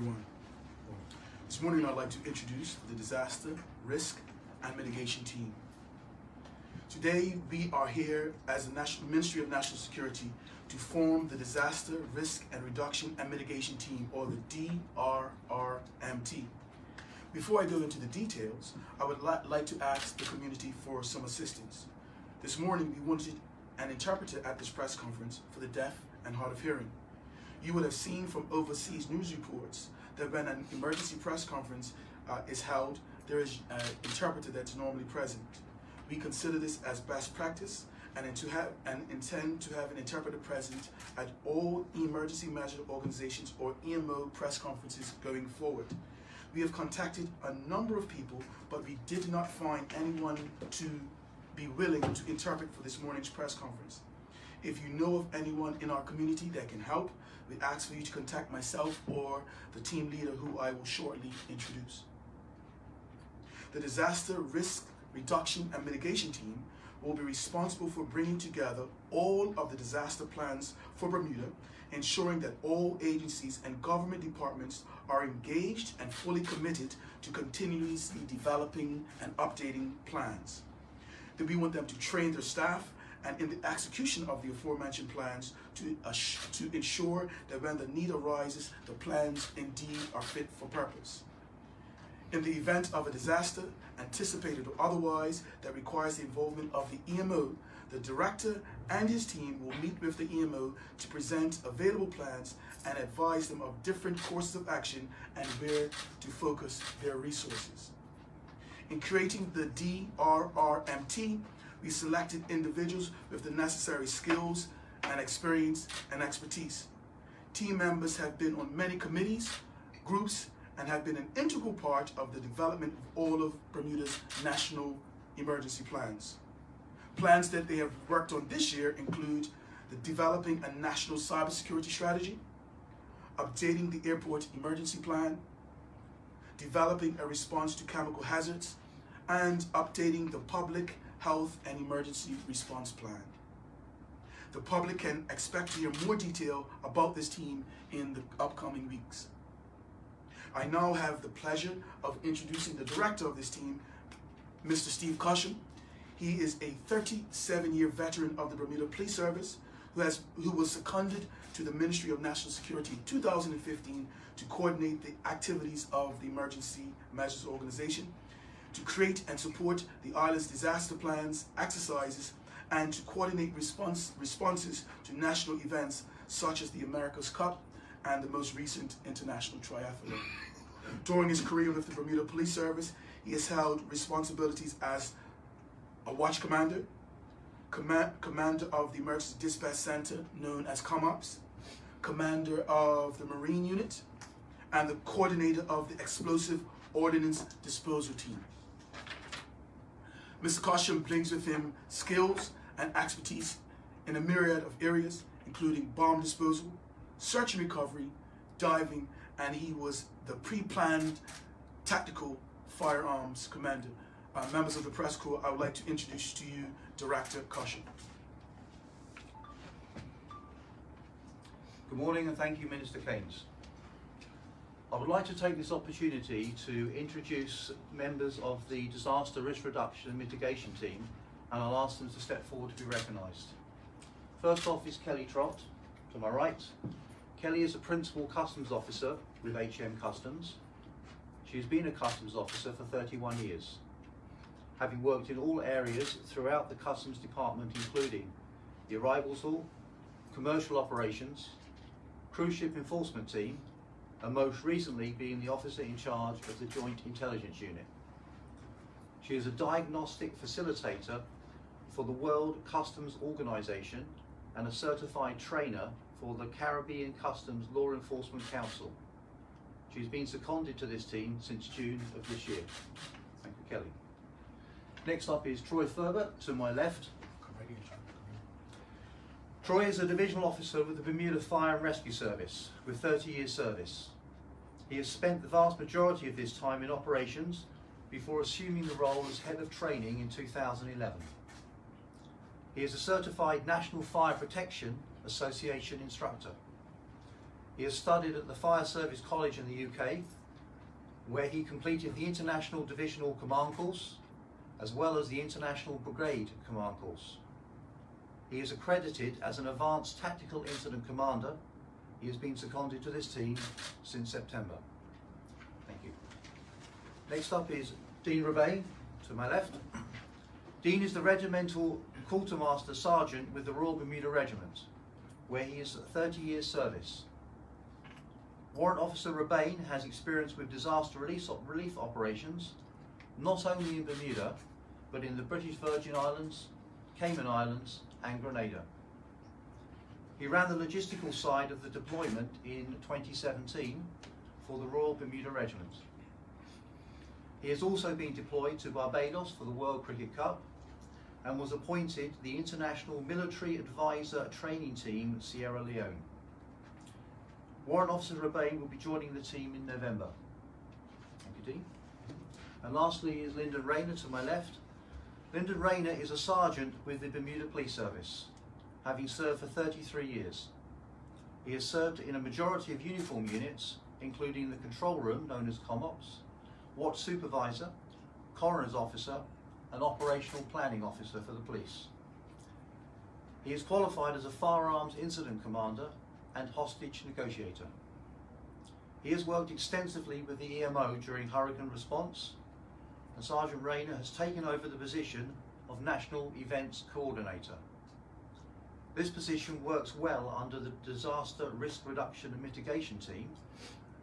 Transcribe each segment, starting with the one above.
everyone. This morning I'd like to introduce the Disaster, Risk and Mitigation team. Today we are here as the Ministry of National Security to form the Disaster, Risk and Reduction and Mitigation team, or the DRRMT. Before I go into the details, I would like to ask the community for some assistance. This morning we wanted an interpreter at this press conference for the deaf and hard of hearing. You would have seen from overseas news reports that when an emergency press conference is held, there is an interpreter that's normally present. We consider this as best practice and intend to have an interpreter present at all emergency management organizations or EMO press conferences going forward. We have contacted a number of people, but we did not find anyone to be willing to interpret for this morning's press conference. If you know of anyone in our community that can help, we ask for you to contact myself or the team leader, who I will shortly introduce. The Disaster Risk Reduction and Mitigation team will be responsible for bringing together all of the disaster plans for Bermuda, ensuring that all agencies and government departments are engaged and fully committed to continuously developing and updating plans. Then we want them to train their staff and in the execution of the aforementioned plans to ensure that when the need arises, the plans indeed are fit for purpose. In the event of a disaster, anticipated or otherwise, that requires the involvement of the EMO, the director and his team will meet with the EMO to present available plans and advise them of different courses of action and where to focus their resources. In creating the DRRMT, we selected individuals with the necessary skills and experience and expertise. Team members have been on many committees, groups, and have been an integral part of the development of all of Bermuda's national emergency plans. Plans that they have worked on this year include the developing a national cybersecurity strategy, updating the airport emergency plan, developing a response to chemical hazards, and updating the public health and emergency response plan. The public can expect to hear more detail about this team in the upcoming weeks. I now have the pleasure of introducing the director of this team, Mr. Steve Cusham. He is a 37-year veteran of the Bermuda Police Service who was seconded to the Ministry of National Security in 2015 to coordinate the activities of the Emergency Measures Organization, to create and support the island's disaster plans, exercises, and to coordinate responses to national events such as the America's Cup and the most recent International Triathlon. During his career with the Bermuda Police Service, he has held responsibilities as a watch commander, commander of the Emergency Dispatch Center known as COMOPS, commander of the Marine Unit, and the coordinator of the Explosive Ordnance Disposal Team. Mr. Cusham brings with him skills and expertise in a myriad of areas, including bomb disposal, search and recovery, diving, and he was the pre-planned tactical firearms commander. Members of the press corps, I would like to introduce to you Director Cusham. Good morning and thank you, Minister Keynes. I would like to take this opportunity to introduce members of the Disaster Risk Reduction and Mitigation team, and I'll ask them to step forward to be recognised. First off is Kelly Trott, to my right. Kelly is a Principal Customs Officer with HM Customs. She has been a Customs Officer for 31 years, having worked in all areas throughout the Customs Department, including the Arrivals Hall, Commercial Operations, Cruise Ship Enforcement Team, and most recently being the officer in charge of the Joint Intelligence Unit. She is a diagnostic facilitator for the World Customs Organization and a certified trainer for the Caribbean Customs Law Enforcement Council. She's been seconded to this team since June of this year. Thank you, Kelly. Next up is Troy Ferber, to my left. Troy is a divisional officer with the Bermuda Fire and Rescue Service with 30 years service. He has spent the vast majority of this time in operations before assuming the role as head of training in 2011. He is a certified National Fire Protection Association instructor. He has studied at the Fire Service College in the UK, where he completed the International Divisional Command Course, as well as the International Brigade Command Course. He is accredited as an Advanced Tactical Incident Commander. He has been seconded to this team since September. Thank you. Next up is Dean Rebay, to my left. Dean is the Regimental Quartermaster Sergeant with the Royal Bermuda Regiment, where he is 30 years service. Warrant Officer Rebane has experience with disaster relief operations, not only in Bermuda, but in the British Virgin Islands, Cayman Islands, and Grenada. He ran the logistical side of the deployment in 2017 for the Royal Bermuda Regiment. He has also been deployed to Barbados for the World Cricket Cup and was appointed the International Military Advisor Training Team Sierra Leone. Warrant Officer Rebane will be joining the team in November. Thank you, Dean. And lastly is Lyndon Rayner, to my left. Lyndon Rayner is a sergeant with the Bermuda Police Service, having served for 33 years. He has served in a majority of uniform units, including the control room, known as COMOPS, watch supervisor, coroner's officer, and operational planning officer for the police. He is qualified as a firearms incident commander and hostage negotiator. He has worked extensively with the EMO during hurricane response, and Sergeant Rayner has taken over the position of National Events Coordinator. This position works well under the Disaster Risk Reduction and Mitigation Team,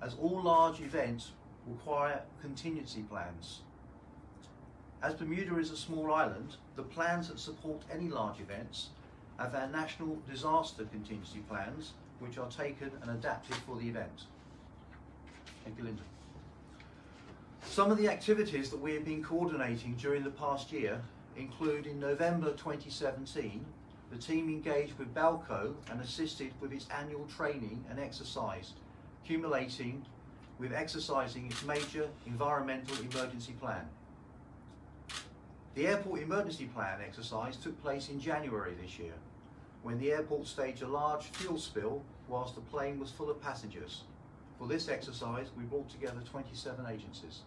as all large events require contingency plans. As Bermuda is a small island, the plans that support any large events have our national disaster contingency plans, which are taken and adapted for the event. Thank you, Linda. Some of the activities that we have been coordinating during the past year include: in November 2017, the team engaged with Balco and assisted with its annual training and exercise, culminating with exercising its major environmental emergency plan. The airport emergency plan exercise took place in January this year, when the airport staged a large fuel spill whilst the plane was full of passengers. For this exercise, we brought together 27 agencies.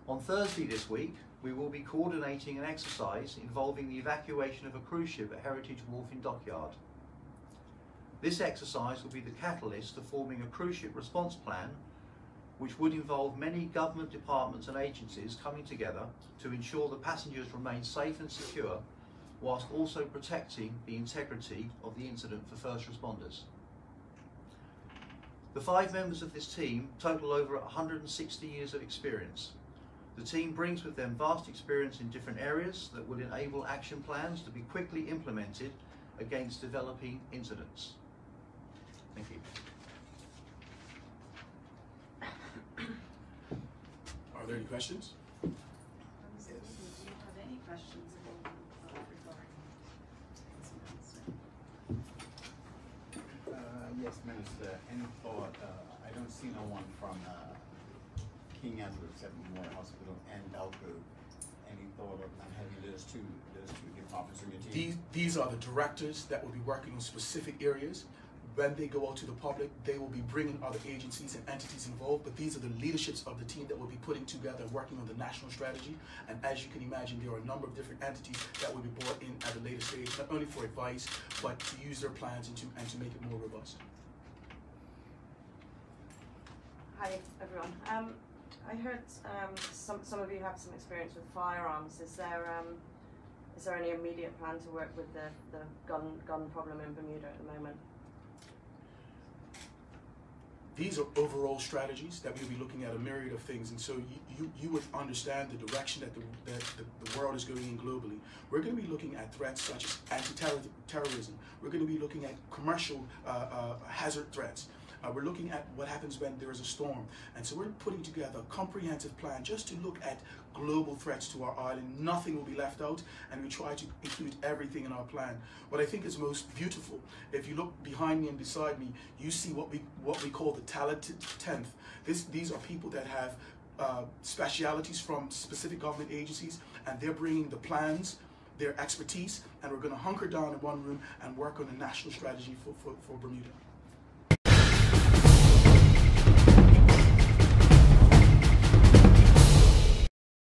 On Thursday this week, we will be coordinating an exercise involving the evacuation of a cruise ship at Heritage Wharf in Dockyard. This exercise will be the catalyst to forming a cruise ship response plan, which would involve many government departments and agencies coming together to ensure the passengers remain safe and secure, whilst also protecting the integrity of the incident for first responders. The 5 members of this team total over 160 years of experience. The team brings with them vast experience in different areas that would enable action plans to be quickly implemented against developing incidents. Thank you. Are there any questions? Do you have any questions regarding incidents? Yes, Minister. Any thought? I don't see no one from King Edward VII Hospital and Balco. Any thought of not having those two departments in your team? These are the directors that will be working on specific areas. When they go out to the public, they will be bringing other agencies and entities involved, but these are the leaderships of the team that will be putting together, working on the national strategy. And as you can imagine, there are a number of different entities that will be brought in at a later stage, not only for advice, but to use their plans and to make it more robust. Hi everyone. I heard some of you have some experience with firearms. Is there any immediate plan to work with the gun problem in Bermuda at the moment? These are overall strategies that we'll be looking at a myriad of things, and so you would understand the direction that the world is going in globally. We're going to be looking at threats such as anti-terrorism. We're going to be looking at commercial hazard threats. We're looking at what happens when there is a storm. And so we're putting together a comprehensive plan just to look at global threats to our island. Nothing will be left out, and we try to include everything in our plan. What I think is most beautiful, if you look behind me and beside me, you see what we call the talented 10th. These are people that have specialities from specific government agencies, and they're bringing the plans, their expertise, and we're going to hunker down in one room and work on a national strategy for Bermuda.